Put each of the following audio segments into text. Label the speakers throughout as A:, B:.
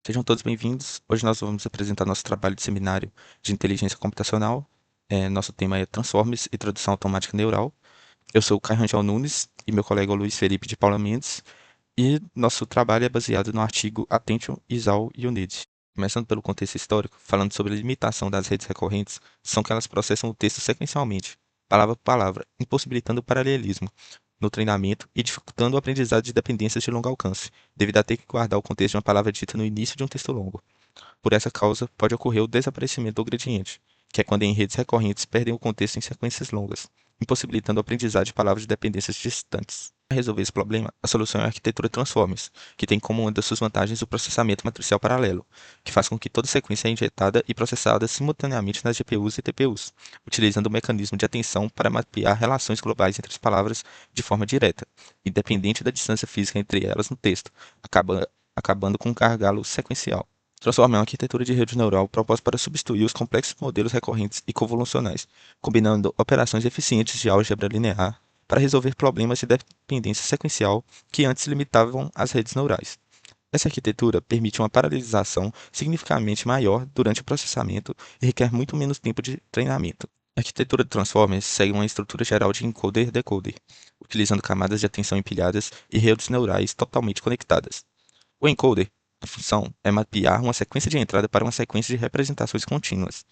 A: Sejam todos bem-vindos. Hoje nós vamos apresentar nosso trabalho de seminário de inteligência computacional. Nosso tema é Transformers e Tradução Automática Neural. Eu sou o Caio Rangel Nunes e meu colega é o Luiz Felipe de Paula Mendes. E nosso trabalho é baseado no artigo Attention is All You Need. Começando pelo contexto histórico, falando sobre a limitação das redes recorrentes, são que elas processam o texto sequencialmente, palavra por palavra, impossibilitando o paralelismo no treinamento e dificultando o aprendizado de dependências de longo alcance, devido a ter que guardar o contexto de uma palavra dita no início de um texto longo. Por essa causa, pode ocorrer o desaparecimento do gradiente, que é quando em redes recorrentes perdem o contexto em sequências longas, impossibilitando o aprendizado de palavras de dependências distantes. Para resolver esse problema, a solução é a arquitetura Transformers, que tem como uma das suas vantagens o processamento matricial paralelo, que faz com que toda sequência é injetada e processada simultaneamente nas GPUs e TPUs, utilizando o mecanismo de atenção para mapear relações globais entre as palavras de forma direta, independente da distância física entre elas no texto, acabando com um gargalo sequencial. Transforma é uma arquitetura de rede neural proposta para substituir os complexos modelos recorrentes e convolucionais, combinando operações eficientes de álgebra linear para resolver problemas de dependência sequencial que antes limitavam as redes neurais. Essa arquitetura permite uma paralelização significativamente maior durante o processamento e requer muito menos tempo de treinamento. A arquitetura de Transformers segue uma estrutura geral de encoder-decoder, utilizando camadas de atenção empilhadas e redes neurais totalmente conectadas. O encoder, a função, é mapear uma sequência de entrada para uma sequência de representações contínuas.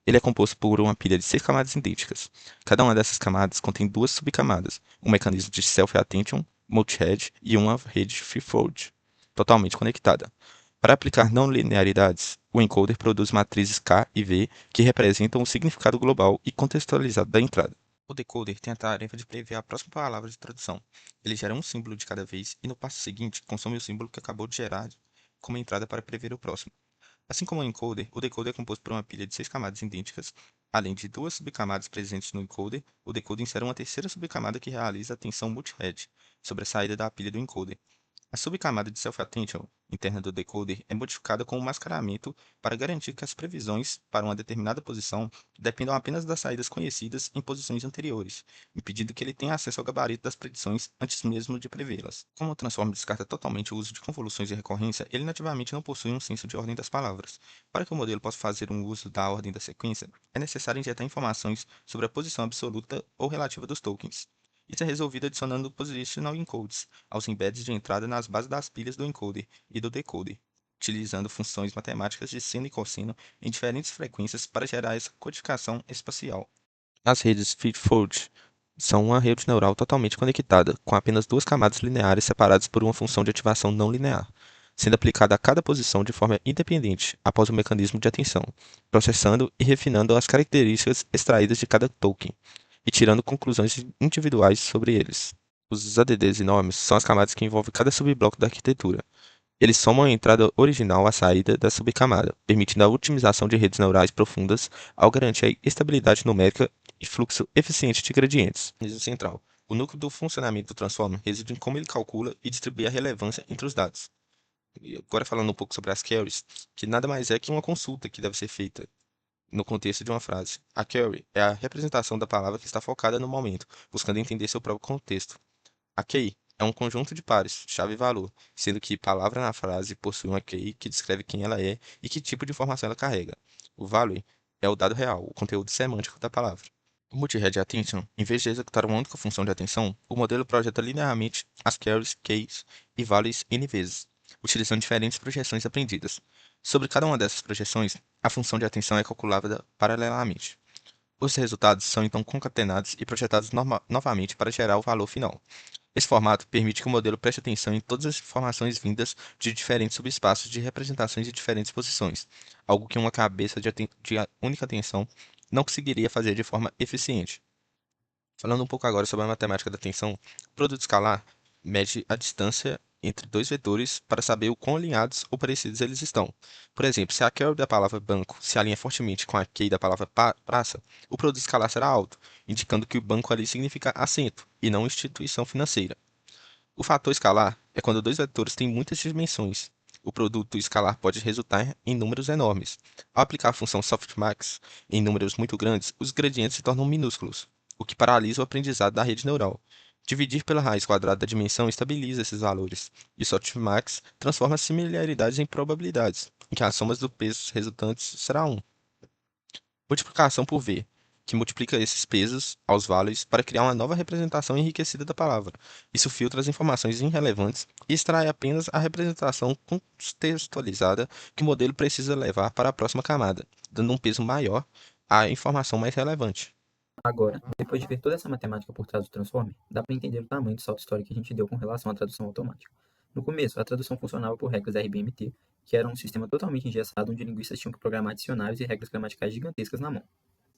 A: Ele é composto por uma pilha de 6 camadas idênticas. Cada uma dessas camadas contém duas subcamadas, um mecanismo de self-attention, multi-head e uma rede threefold, totalmente conectada. Para aplicar não linearidades, o encoder produz matrizes K e V que representam o significado global e contextualizado da entrada. O decoder tem a tarefa de prever a próxima palavra de tradução. Ele gera um símbolo de cada vez e no passo seguinte consome o símbolo que acabou de gerar como entrada para prever o próximo. Assim como o decoder é composto por uma pilha de 6 camadas idênticas, além de duas subcamadas presentes no encoder, o decoder insere uma terceira subcamada que realiza a tensão multi-head sobre a saída da pilha do encoder. A subcamada de self-attention interna do decoder é modificada com o mascaramento para garantir que as previsões para uma determinada posição dependam apenas das saídas conhecidas em posições anteriores, impedindo que ele tenha acesso ao gabarito das predições antes mesmo de prevê-las. Como o Transformer descarta totalmente o uso de convoluções de recorrência, ele nativamente não possui um senso de ordem das palavras. Para que o modelo possa fazer um uso da ordem da sequência, é necessário injetar informações sobre a posição absoluta ou relativa dos tokens. Isso é resolvido adicionando positional encodes aos embeds de entrada nas bases das pilhas do encoder e do decoder, utilizando funções matemáticas de seno e cosseno em diferentes frequências para gerar essa codificação espacial. As redes feedforward são uma rede neural totalmente conectada, com apenas duas camadas lineares separadas por uma função de ativação não linear, sendo aplicada a cada posição de forma independente após o mecanismo de atenção, processando e refinando as características extraídas de cada token e tirando conclusões individuais sobre eles. Os ADDs enormes são as camadas que envolvem cada subbloco da arquitetura. Eles somam a entrada original à saída da subcamada, permitindo a otimização de redes neurais profundas ao garantir a estabilidade numérica e fluxo eficiente de gradientes. Mecanismo central. O núcleo do funcionamento do transformer reside em como ele calcula e distribui a relevância entre os dados. E agora falando um pouco sobre as queries, que nada mais é que uma consulta que deve ser feita no contexto de uma frase. A query é a representação da palavra que está focada no momento, buscando entender seu próprio contexto. A key é um conjunto de pares, chave e valor, sendo que palavra na frase possui uma key que descreve quem ela é e que tipo de informação ela carrega. O value é o dado real, o conteúdo semântico da palavra. O multi-head attention, em vez de executar uma única função de atenção, o modelo projeta linearmente as carries, keys e values n vezes, utilizando diferentes projeções aprendidas. Sobre cada uma dessas projeções, a função de atenção é calculada paralelamente. Os resultados são então concatenados e projetados novamente para gerar o valor final. Esse formato permite que o modelo preste atenção em todas as informações vindas de diferentes subespaços de representações de diferentes posições, algo que uma cabeça de única atenção não conseguiria fazer de forma eficiente. Falando um pouco agora sobre a matemática da tensão, o produto escalar mede a distância entre dois vetores para saber o quão alinhados ou parecidos eles estão. Por exemplo, se a curl da palavra banco se alinha fortemente com a key da palavra praça, o produto escalar será alto, indicando que o banco ali significa assento e não instituição financeira. O fator escalar é quando dois vetores têm muitas dimensões. O produto escalar pode resultar em números enormes. Ao aplicar a função softmax em números muito grandes, os gradientes se tornam minúsculos, o que paralisa o aprendizado da rede neural. Dividir pela raiz quadrada da dimensão estabiliza esses valores, e o softmax transforma similaridades em probabilidades, em que a soma dos pesos resultantes será 1. Multiplicação por v, que multiplica esses pesos aos vales para criar uma nova representação enriquecida da palavra. Isso filtra as informações irrelevantes e extrai apenas a representação contextualizada que o modelo precisa levar para a próxima camada, dando um peso maior à informação mais relevante.
B: Agora, depois de ver toda essa matemática por trás do transformer, dá para entender o tamanho do salto histórico que a gente deu com relação à tradução automática. No começo, a tradução funcionava por regras RBMT, que era um sistema totalmente engessado onde linguistas tinham que programar dicionários e regras gramaticais gigantescas na mão.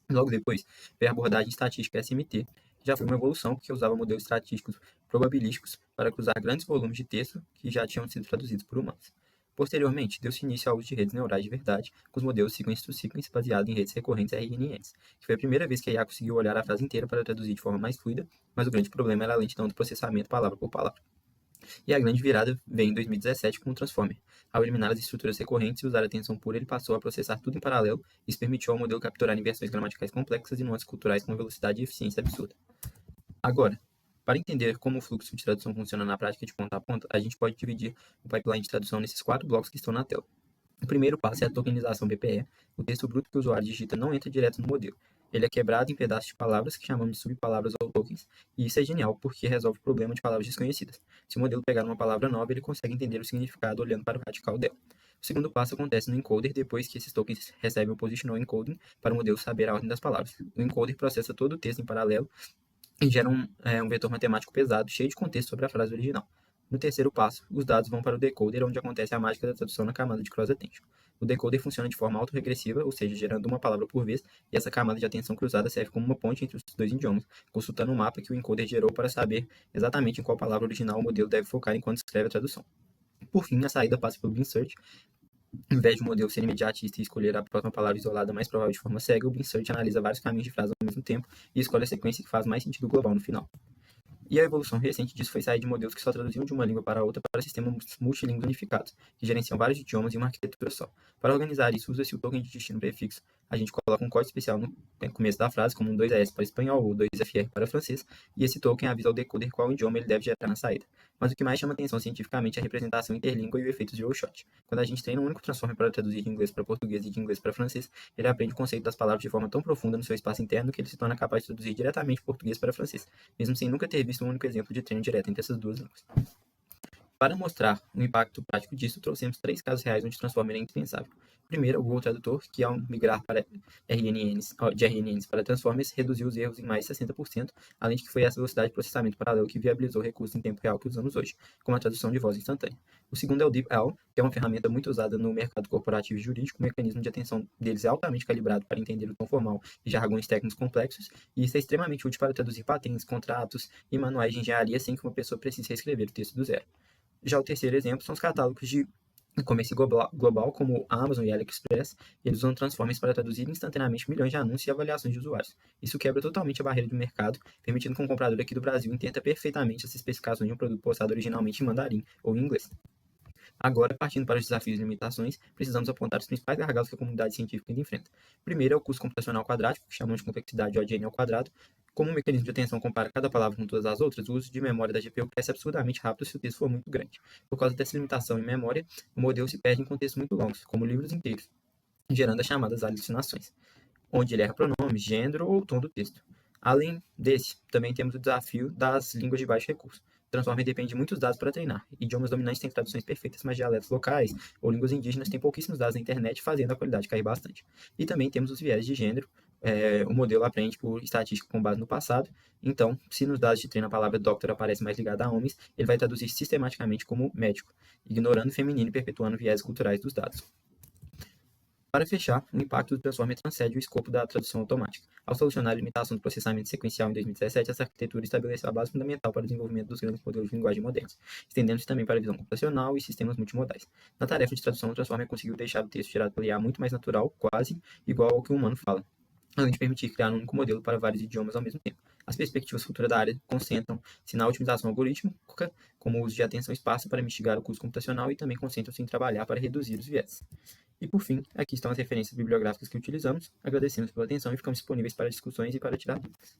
B: Logo depois, veio a abordagem estatística SMT, que já foi uma evolução porque usava modelos estatísticos probabilísticos para cruzar grandes volumes de texto que já tinham sido traduzidos por humanos. Posteriormente, deu-se início ao uso de redes neurais de verdade, com os modelos sequence-to-sequence baseados em redes recorrentes RNNs, que foi a primeira vez que a IA conseguiu olhar a frase inteira para traduzir de forma mais fluida, mas o grande problema era a lentidão do processamento palavra por palavra. E a grande virada veio em 2017 com o Transformer. Ao eliminar as estruturas recorrentes e usar a atenção pura, ele passou a processar tudo em paralelo. Isso permitiu ao modelo capturar inversões gramaticais complexas e nuances culturais com uma velocidade e eficiência absurda. Agora, para entender como o fluxo de tradução funciona na prática de ponta a ponta, a gente pode dividir o pipeline de tradução nesses 4 blocos que estão na tela. O primeiro passo é a tokenização BPE. O texto bruto que o usuário digita não entra direto no modelo. Ele é quebrado em pedaços de palavras que chamamos de subpalavras ou tokens, e isso é genial porque resolve o problema de palavras desconhecidas. Se o modelo pegar uma palavra nova, ele consegue entender o significado olhando para o radical dela. O segundo passo acontece no encoder depois que esses tokens recebem o positional encoding para o modelo saber a ordem das palavras. O encoder processa todo o texto em paralelo e gera um vetor matemático pesado, cheio de contexto sobre a frase original. No terceiro passo, os dados vão para o decoder, onde acontece a mágica da tradução na camada de cross-attention. O decoder funciona de forma autorregressiva, ou seja, gerando uma palavra por vez, e essa camada de atenção cruzada serve como uma ponte entre os dois idiomas, consultando o mapa que o encoder gerou para saber exatamente em qual palavra original o modelo deve focar enquanto escreve a tradução. Por fim, a saída passa pelo Bin Search. Em vez de o modelo ser imediatista e escolher a próxima palavra isolada mais provável de forma cega, o Bin Search analisa vários caminhos de frase ao mesmo tempo e escolhe a sequência que faz mais sentido global no final. E a evolução recente disso foi sair de modelos que só traduziam de uma língua para outra para sistemas multilingües unificados, que gerenciam vários idiomas em uma arquitetura só. Para organizar isso, usa-se o token de destino prefixo. A gente coloca um código especial no começo da frase, como um 2S para espanhol ou 2FR para francês, e esse token avisa ao decoder qual idioma ele deve gerar na saída. Mas o que mais chama atenção cientificamente é a representação interlíngua e o efeito zero shot. Quando a gente treina um único transformer para traduzir de inglês para português e de inglês para francês, ele aprende o conceito das palavras de forma tão profunda no seu espaço interno que ele se torna capaz de traduzir diretamente português para francês, mesmo sem nunca ter visto um único exemplo de treino direto entre essas duas línguas. Para mostrar o impacto prático disso, trouxemos 3 casos reais onde o Transformer é indispensável. Primeiro, o Google Tradutor, que ao migrar de RNNs para Transformers, reduziu os erros em mais de 60%, além de que foi essa velocidade de processamento paralelo que viabilizou recursos em tempo real que usamos hoje, como a tradução de voz instantânea. O segundo é o DeepL, que é uma ferramenta muito usada no mercado corporativo e jurídico. O mecanismo de atenção deles é altamente calibrado para entender o tom formal e jargões técnicos complexos, e isso é extremamente útil para traduzir patentes, contratos e manuais de engenharia sem que uma pessoa precise reescrever o texto do zero. Já o terceiro exemplo são os catálogos de e-commerce global, como a Amazon e a AliExpress. Eles usam Transformers para traduzir instantaneamente milhões de anúncios e avaliações de usuários. Isso quebra totalmente a barreira do mercado, permitindo que um comprador aqui do Brasil entenda perfeitamente as especificações de um produto postado originalmente em mandarim ou em inglês. Agora, partindo para os desafios e limitações, precisamos apontar os principais gargalos que a comunidade científica ainda enfrenta. Primeiro é o custo computacional quadrático, que chamamos de complexidade ODN ao quadrado. Como o mecanismo de atenção compara cada palavra com todas as outras, o uso de memória da GPU cresce absurdamente rápido se o texto for muito grande. Por causa dessa limitação em memória, o modelo se perde em contextos muito longos, como livros inteiros, gerando as chamadas alucinações, onde ele erra pronomes, gênero ou tom do texto. Além desse, também temos o desafio das línguas de baixo recurso. O Transformer depende de muitos dados para treinar. Idiomas dominantes têm traduções perfeitas, mas dialetos locais ou línguas indígenas têm pouquíssimos dados na internet, fazendo a qualidade cair bastante. E também temos os viés de gênero. O modelo aprende por estatística com base no passado. Então, se nos dados de treino a palavra doctor aparece mais ligada a homens, ele vai traduzir sistematicamente como médico, ignorando o feminino e perpetuando viés culturais dos dados. Para fechar, o impacto do Transformer transcende o escopo da tradução automática. Ao solucionar a limitação do processamento sequencial em 2017, essa arquitetura estabeleceu a base fundamental para o desenvolvimento dos grandes modelos de linguagem modernos, estendendo-se também para a visão computacional e sistemas multimodais. Na tarefa de tradução, o Transformer conseguiu deixar o texto gerado pela IA muito mais natural, quase igual ao que o humano fala, além de permitir criar um único modelo para vários idiomas ao mesmo tempo. As perspectivas futuras da área concentram-se na otimização algorítmica, como o uso de atenção-espaço para mitigar o custo computacional, e também concentram-se em trabalhar para reduzir os viés. E por fim, aqui estão as referências bibliográficas que utilizamos. Agradecemos pela atenção e ficamos disponíveis para discussões e para tirar dúvidas.